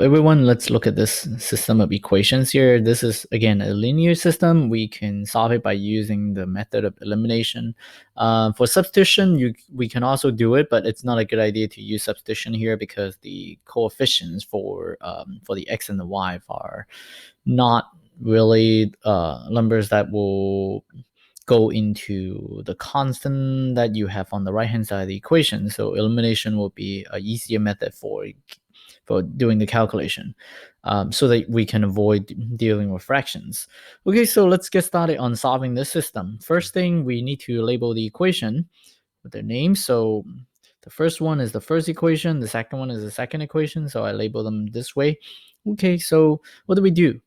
Everyone, let's look at this system of equations here. This is, again, a linear system. We can solve it by using the method of elimination. For substitution, we can also do it, but it's not a good idea to use substitution here because the coefficients for the x and the y are not really numbers that will go into the constant that you have on the right hand side of the equation. So elimination will be an easier method for doing the calculation, so that we can avoid dealing with fractions. Okay, so let's get started on solving this system. First thing, we need to label the equation with their names. So the first one is the first equation, the second one is the second equation, so I label them this way. Okay, so what do?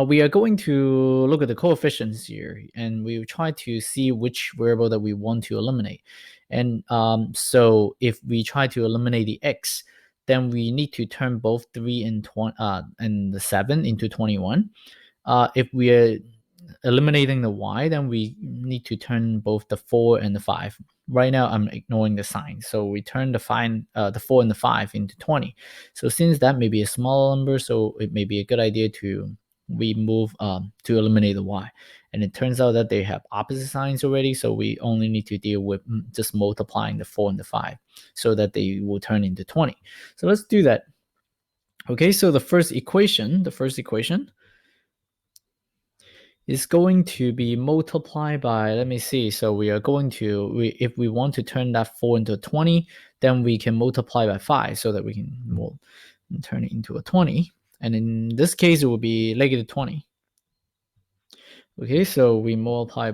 We are going to look at the coefficients here, and we will try to see which variable that we want to eliminate. And so if we try to eliminate the x, then we need to turn both 3 and the 7 into 21. If we are eliminating the y, then we need to turn both the 4 and the 5. Right now, I'm ignoring the sign. So we turn the 4 and the 5 into 20. So since that may be a small number, so it may be a good idea to move to eliminate the y. And it turns out that they have opposite signs already, so we only need to deal with just multiplying the 4 and the 5 so that they will turn into 20. So let's do that. Okay, so the first equation is going to be multiplied by, let me see, so we are going to, if we want to turn that 4 into a 20, then we can multiply by 5 so that we can turn it into a 20. And in this case, it will be negative 20. Okay, so we multiply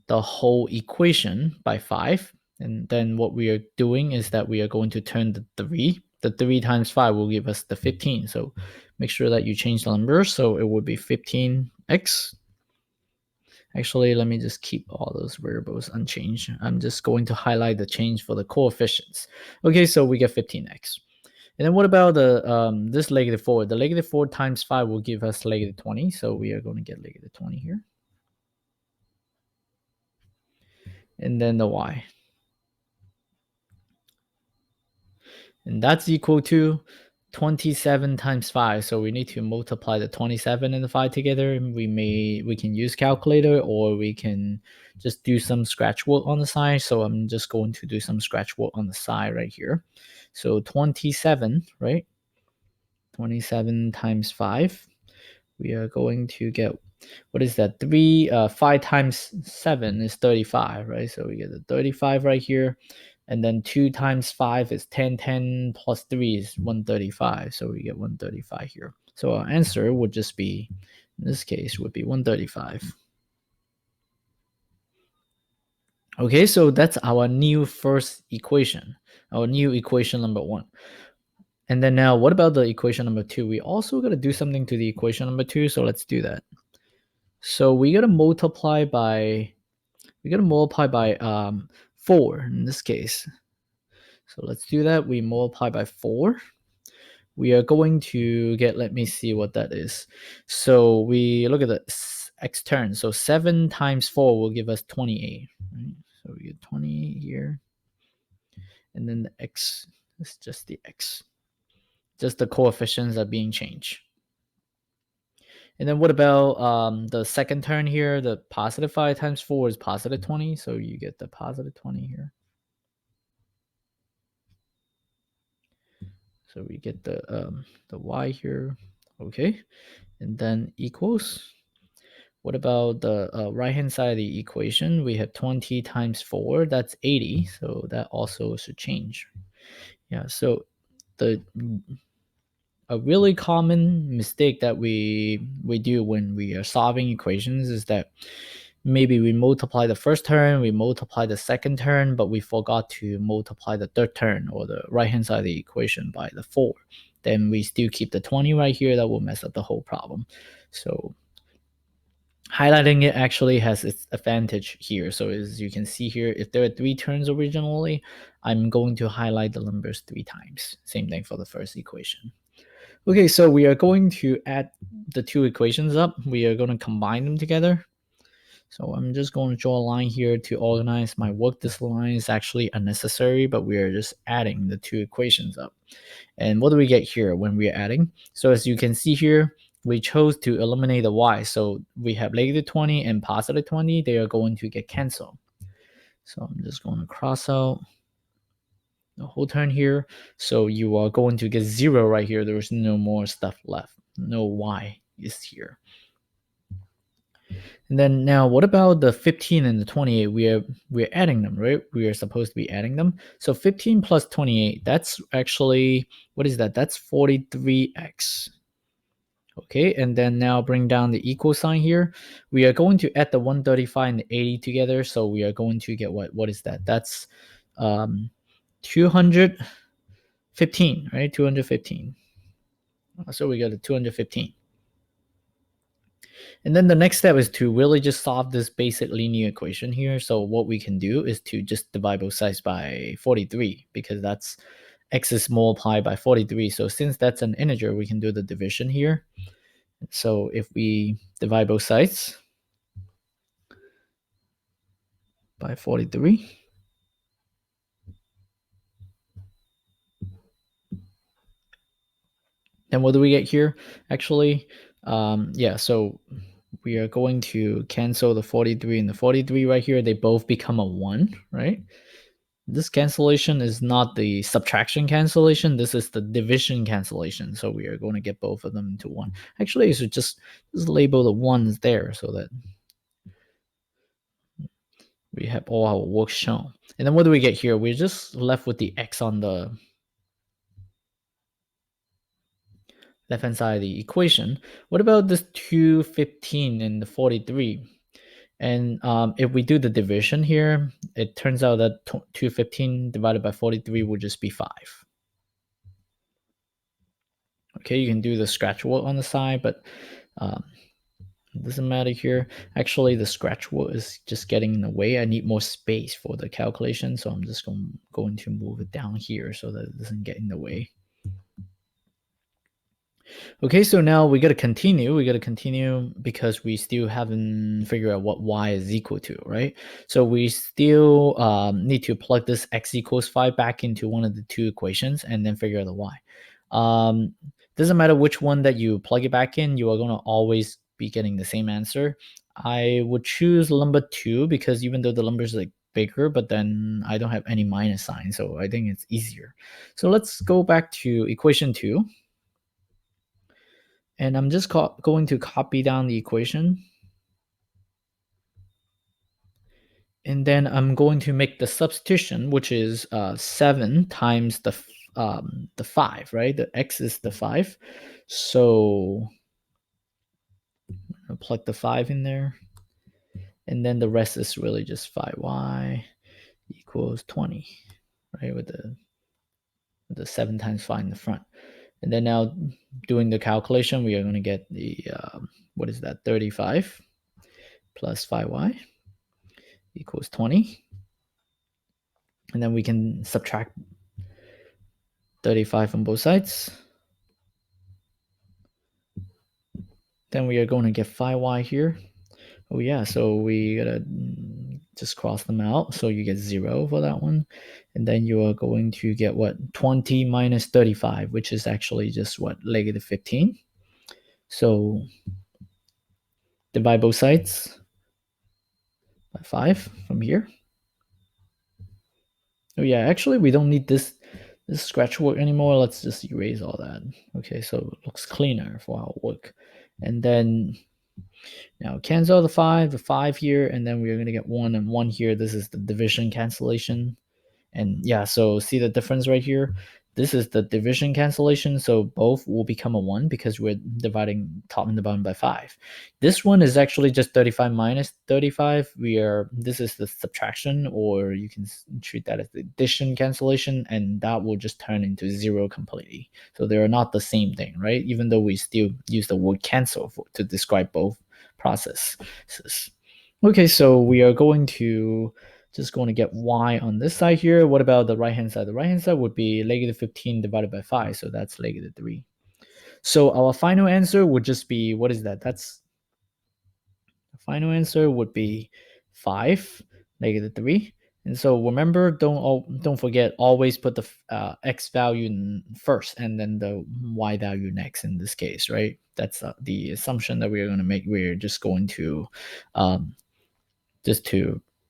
the whole equation by 5. And then what we are doing is that we are going to turn the 3. The 3 times 5 will give us the 15. So make sure that you change the number. So it would be 15x. Actually, let me just keep all those variables unchanged. I'm just going to highlight the change for the coefficients. Okay, so we get 15x. And then what about the this negative 4? The negative 4 times 5 will give us negative 20. So we are going to get negative 20 here. And then the y. And that's equal to 27 times 5. So we need to multiply the 27 and the 5 together. We can use calculator, or we can just do some scratch work on the side. So I'm just going to do some scratch work on the side right here. So 27, right? 27 times 5. We are going to get, what is that? 5 times 7 is 35, right? So we get the 35 right here. And then 2 times 5 is 10. 10 plus 3 is 135. So we get 135 here. So our answer would just be, in this case, would be 135. Okay, so that's our new first equation, our new equation number 1. And then now, what about the equation number 2? We also got to do something to the equation number 2, so let's do that. So we got to multiply by 4 in this case. So let's do that. We multiply by 4. We are going to get, let me see what that is. So we look at the x term. So 7 times 4 will give us 28. Right? So we get 20 here. And then the x is just the x. Just the coefficients are being changed. And then what about the second term here? The positive 5 times 4 is positive 20. So you get the positive 20 here. So we get the y here. Okay. And then equals. What about the right-hand side of the equation? We have 20 times 4. That's 80. So that also should change. Yeah. So a really common mistake that we do when we are solving equations is that maybe we multiply the first term, we multiply the second term, but we forgot to multiply the third term or the right-hand side of the equation by the 4. Then we still keep the 20 right here. That will mess up the whole problem. So highlighting it actually has its advantage here. So as you can see here, if there are 3 terms originally, I'm going to highlight the numbers 3 times. Same thing for the first equation. Okay, so we are going to add the 2 equations up. We are going to combine them together. So I'm just going to draw a line here to organize my work. This line is actually unnecessary, but we are just adding the two equations up. And what do we get here when we're adding? So as you can see here, we chose to eliminate the y. So we have negative 20 and positive 20. They are going to get canceled. So I'm just going to cross out the whole term here. So you are going to get 0 right here. There's no more stuff left. No y is here. And then now what about the 15 and the 28? We're adding them, right? We are supposed to be adding them. So 15 plus 28, that's actually, what is that? That's 43x. Okay, and then now bring down the equal sign here. We are going to add the 135 and the 80 together. So we are going to get what? What is that? That's 215, right? 215. So we got a 215. And then the next step is to really just solve this basic linear equation here. So what we can do is to just divide both sides by 43 because that's x is multiplied by 43. So since that's an integer, we can do the division here. So if we divide both sides by 43, then what do we get here? Actually, yeah, so we are going to cancel the 43 and the 43 right here. They both become a 1, right? This cancellation is not the subtraction cancellation. This is the division cancellation. So we are going to get both of them into 1. Actually, you should just label the 1s there so that we have all our work shown. And then what do we get here? We're just left with the x on the left-hand side of the equation. What about this 215 and the 43? And if we do the division here, it turns out that 215 divided by 43 would just be 5. Okay, you can do the scratch work on the side, but it doesn't matter here. Actually, the scratch work is just getting in the way. I need more space for the calculation, so I'm just going to move it down here so that it doesn't get in the way. Okay, so now we got to continue. We got to continue because we still haven't figured out what y is equal to, right? So we still need to plug this x equals 5 back into one of the two equations and then figure out the y. Doesn't matter which one that you plug it back in, you are going to always be getting the same answer. I would choose number 2 because even though the number is like bigger, but then I don't have any minus sign, so I think it's easier. So let's go back to equation 2. And I'm just going to copy down the equation. And then I'm going to make the substitution, which is 7 times the 5, right? The x is the 5. So I'll plug the 5 in there. And then the rest is really just 5y equals 20, right? With the 7 times 5 in the front. And then now doing the calculation, we are going to get the, what is that, 35 plus 5y equals 20. And then we can subtract 35 from both sides. Then we are going to get 5y here. Oh yeah, so we gotta just cross them out. So you get 0 for that one. And then you are going to get what? 20 minus 35, which is actually just what? Negative 15. So divide both sides by 5 from here. Oh yeah, actually we don't need this scratch work anymore. Let's just erase all that. Okay, so it looks cleaner for our work. And then now cancel the 5 here, and then we're going to get 1 and 1 here. This is the division cancellation. And yeah, so see the difference right here? This is the division cancellation, so both will become a 1 because we're dividing top and the bottom by 5. This one is actually just 35 minus 35. This is the subtraction, or you can treat that as the addition cancellation, and that will just turn into 0 completely. So they are not the same thing, right? Even though we still use the word cancel to describe both processes. Okay, so we are going to get y on this side here. What about the right-hand side? The right-hand side would be negative 15 divided by 5, so that's negative 3. So our final answer would just be, what is that? That's Final answer would be 5, -3. And so remember, don't forget, always put the x value first and then the y value next in this case, right? That's the assumption that we're going to make. We're just going to um,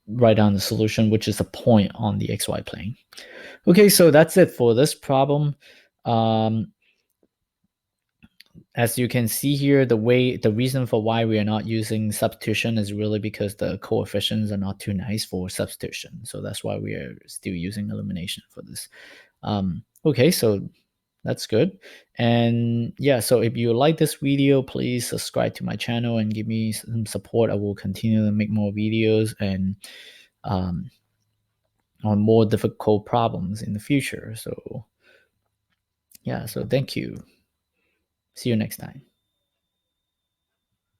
write down the solution, which is a point on the xy plane. Okay, so that's it for this problem. As you can see here, the reason for why we are not using substitution is really because the coefficients are not too nice for substitution. So that's why we are still using elimination for this. Okay, so that's good. And yeah, so if you like this video, please subscribe to my channel and give me some support. I will continue to make more videos and on more difficult problems in the future. So yeah, so thank you. See you next time.